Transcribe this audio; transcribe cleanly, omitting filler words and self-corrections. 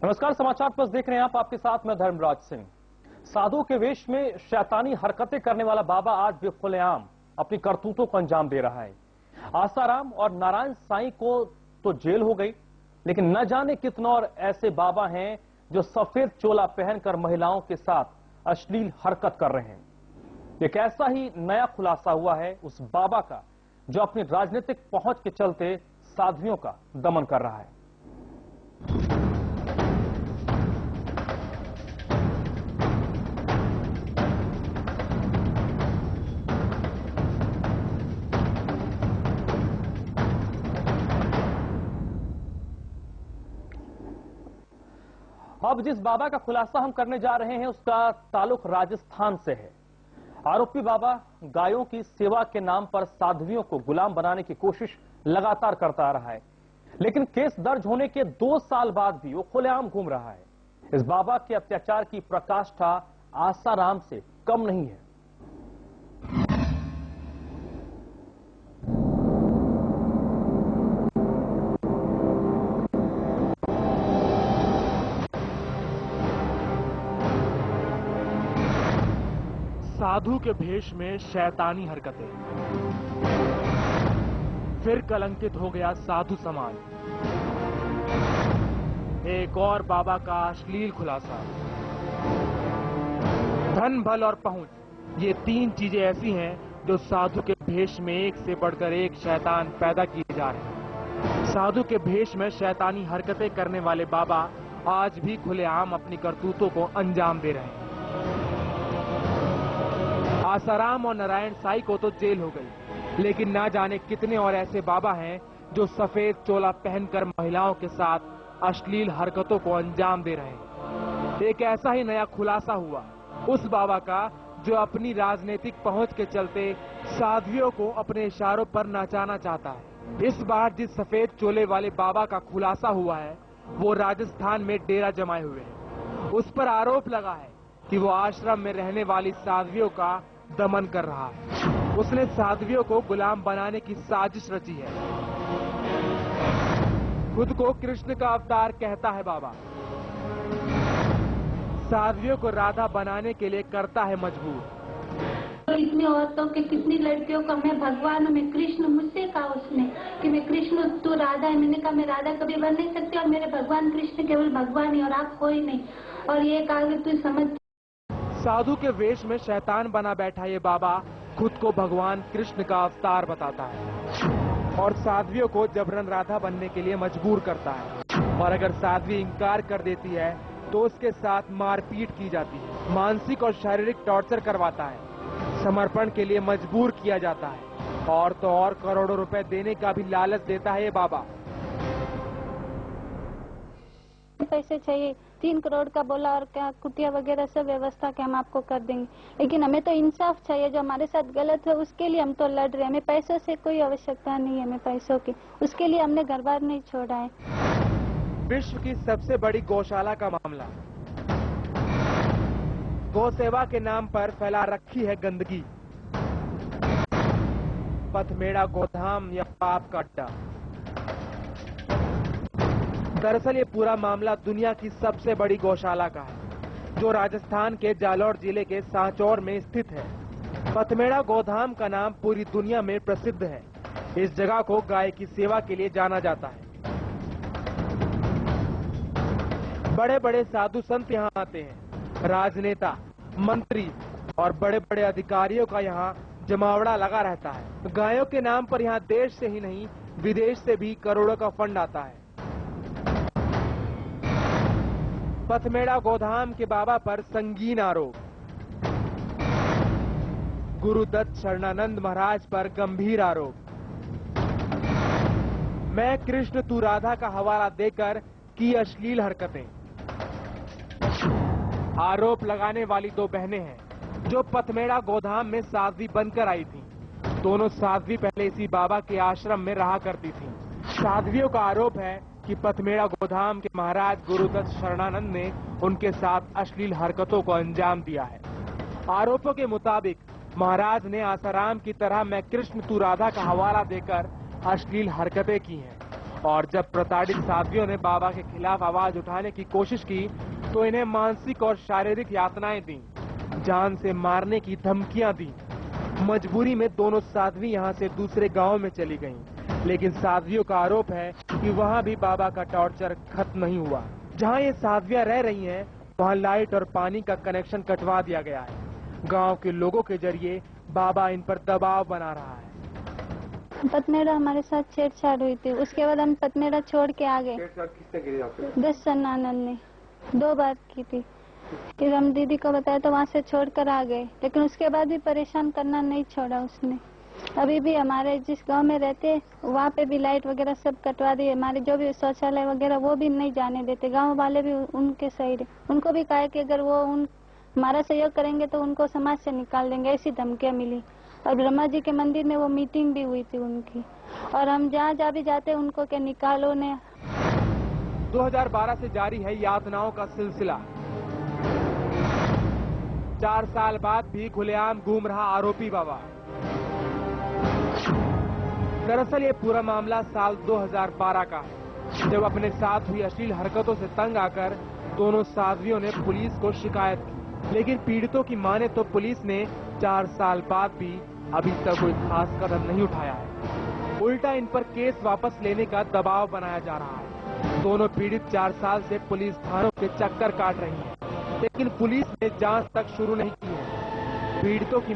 नमस्कार, समाचार प्लस देख रहे हैं आप। आपके साथ मैं धर्मराज सिंह। साधु के वेश में शैतानी हरकतें करने वाला बाबा आज भी खुलेआम अपनी करतूतों को अंजाम दे रहा है। आसाराम और नारायण साईं को तो जेल हो गई, लेकिन न जाने कितने और ऐसे बाबा हैं जो सफेद चोला पहनकर महिलाओं के साथ अश्लील हरकत कर रहे हैं। एक ऐसा ही नया खुलासा हुआ है उस बाबा का जो अपनी राजनीतिक पहुंच के चलते साध्वियों का दमन कर रहा है। अब जिस बाबा का खुलासा हम करने जा रहे हैं उसका ताल्लुक राजस्थान से है। आरोपी बाबा गायों की सेवा के नाम पर साध्वियों को गुलाम बनाने की कोशिश लगातार करता आ रहा है, लेकिन केस दर्ज होने के 2 साल बाद भी वो खुलेआम घूम रहा है। इस बाबा के अत्याचार की प्रकाष्ठा आसाराम से कम नहीं है। साधु के भेष में शैतानी हरकतें, फिर कलंकित हो गया साधु समाज। एक और बाबा का अश्लील खुलासा। धन, बल और पहुंच, ये 3 चीजें ऐसी हैं जो साधु के भेष में एक से बढ़कर एक शैतान पैदा किए जा रहे हैं। साधु के भेष में शैतानी हरकतें करने वाले बाबा आज भी खुलेआम अपनी करतूतों को अंजाम दे रहे हैं। आसाराम और नारायण साईं को तो जेल हो गई, लेकिन ना जाने कितने और ऐसे बाबा हैं जो सफेद चोला पहनकर महिलाओं के साथ अश्लील हरकतों को अंजाम दे रहे हैं। एक ऐसा ही नया खुलासा हुआ उस बाबा का जो अपनी राजनीतिक पहुंच के चलते साध्वियों को अपने इशारों पर नाचाना चाहता है। इस बार जिस सफेद चोले वाले बाबा का खुलासा हुआ है वो राजस्थान में डेरा जमाए हुए है। उस पर आरोप लगा है कि वो आश्रम में रहने वाली साध्वियों का दमन कर रहा है। उसने साध्वियों को गुलाम बनाने की साजिश रची है। खुद को कृष्ण का अवतार कहता है बाबा। साध्वियों को राधा बनाने के लिए करता है मजबूर। तो इतनी औरतों के, कितनी लड़कियों का मैं भगवान हूँ, मैं कृष्ण, मुझसे कहा उसने कि मैं कृष्ण, तू राधा है। मैंने कहा मैं राधा कभी बन नहीं सकती और मेरे भगवान कृष्ण केवल भगवान ही और आप कोई नहीं। और ये कहा कि तू समझ। साधु के वेश में शैतान बना बैठा ये बाबा खुद को भगवान कृष्ण का अवतार बताता है और साध्वियों को जबरन राधा बनने के लिए मजबूर करता है। और अगर साध्वी इंकार कर देती है तो उसके साथ मारपीट की जाती है, मानसिक और शारीरिक टॉर्चर करवाता है, समर्पण के लिए मजबूर किया जाता है और तो और करोड़ों रुपए देने का भी लालच देता है ये बाबा। पैसे चाहिए, 3 करोड़ का बोला और क्या कुटिया वगैरह सब व्यवस्था के हम आपको कर देंगे, लेकिन हमें तो इंसाफ चाहिए। जो हमारे साथ गलत है उसके लिए हम तो लड़ रहे हैं। हमें पैसों से कोई आवश्यकता नहीं है, हमें पैसों की, उसके लिए हमने घर बार नहीं छोड़ा है। विश्व की सबसे बड़ी गौशाला का मामला। गौ सेवा के नाम पर फैला रखी है गंदगी। पथमेड़ा गोधाम या पाप का अड्डा। दरअसल ये पूरा मामला दुनिया की सबसे बड़ी गौशाला का है जो राजस्थान के जालौर जिले के सांचौर में स्थित है। पथमेड़ा गोधाम का नाम पूरी दुनिया में प्रसिद्ध है। इस जगह को गाय की सेवा के लिए जाना जाता है। बड़े बड़े साधु संत यहाँ आते हैं। राजनेता, मंत्री और बड़े बड़े अधिकारियों का यहाँ जमावड़ा लगा रहता है। गायों के नाम पर यहाँ देश से ही नहीं विदेश से भी करोड़ों का फंड आता है। पथमेड़ा गोधाम के बाबा पर संगीन आरोप। गुरुदत्त शरणानंद महाराज पर गंभीर आरोप। मैं कृष्ण तू राधा का हवाला देकर की अश्लील हरकतें। आरोप लगाने वाली 2 बहनें हैं जो पथमेड़ा गोधाम में साध्वी बनकर आई थीं। दोनों साध्वी पहले इसी बाबा के आश्रम में रहा करती थीं। साध्वियों का आरोप है कि पथमेड़ा गोधाम के महाराज गुरुदत्त शरणानंद ने उनके साथ अश्लील हरकतों को अंजाम दिया है। आरोपों के मुताबिक महाराज ने आसाराम की तरह मैं कृष्ण तू राधा का हवाला देकर अश्लील हरकतें की हैं और जब प्रताड़ित साध्वियों ने बाबा के खिलाफ आवाज उठाने की कोशिश की तो इन्हें मानसिक और शारीरिक यातनाएं दी, जान से मारने की धमकियां दी। मजबूरी में दोनों साध्वी यहां से दूसरे गांव में चली गईं। लेकिन साध्वियों का आरोप है कि वहां भी बाबा का टॉर्चर खत्म नहीं हुआ। जहां ये साध्वियां रह रही हैं, वहां लाइट और पानी का कनेक्शन कटवा दिया गया है। गांव के लोगों के जरिए बाबा इन पर दबाव बना रहा है। पतनेड़ा हमारे साथ छेड़छाड़ हुई थी, उसके बाद हम पतनेड़ा छोड़ के आ गए। किसने की आपसे? दर्शन आनंद ने 2 बार की थी। फिर हम दीदी को बताया तो वहाँ से छोड़कर आ गए, लेकिन उसके बाद भी परेशान करना नहीं छोड़ा उसने। अभी भी हमारे जिस गांव में रहते वहाँ पे भी लाइट वगैरह सब कटवा दिए। हमारे जो भी शौचालय वगैरह वो भी नहीं जाने देते। गांव वाले भी उनके सही रहे। उनको भी कहा कि अगर वो हमारा सहयोग करेंगे तो उनको समाज से निकाल देंगे, ऐसी धमकियां मिली। और ब्रह्मा जी के मंदिर में वो मीटिंग भी हुई थी उनकी, और हम जहाँ भी जाते उनको क्या निकालो ने। 2012 से जारी है यातनाओं का सिलसिला। 4 साल बाद भी खुलेआम घूम रहा आरोपी बाबा। दरअसल ये पूरा मामला साल 2012 का है, जब अपने साथ हुई अश्लील हरकतों से तंग आकर दोनों साध्वियों ने पुलिस को शिकायत की। लेकिन पीड़ितों की माने तो पुलिस ने 4 साल बाद भी अभी तक कोई खास कदम नहीं उठाया है। उल्टा इन पर केस वापस लेने का दबाव बनाया जा रहा है। दोनों पीड़ित 4 साल से पुलिस थानों के चक्कर काट रही हैं, लेकिन पुलिस ने जांच तक शुरू नहीं की है। पीड़ितों की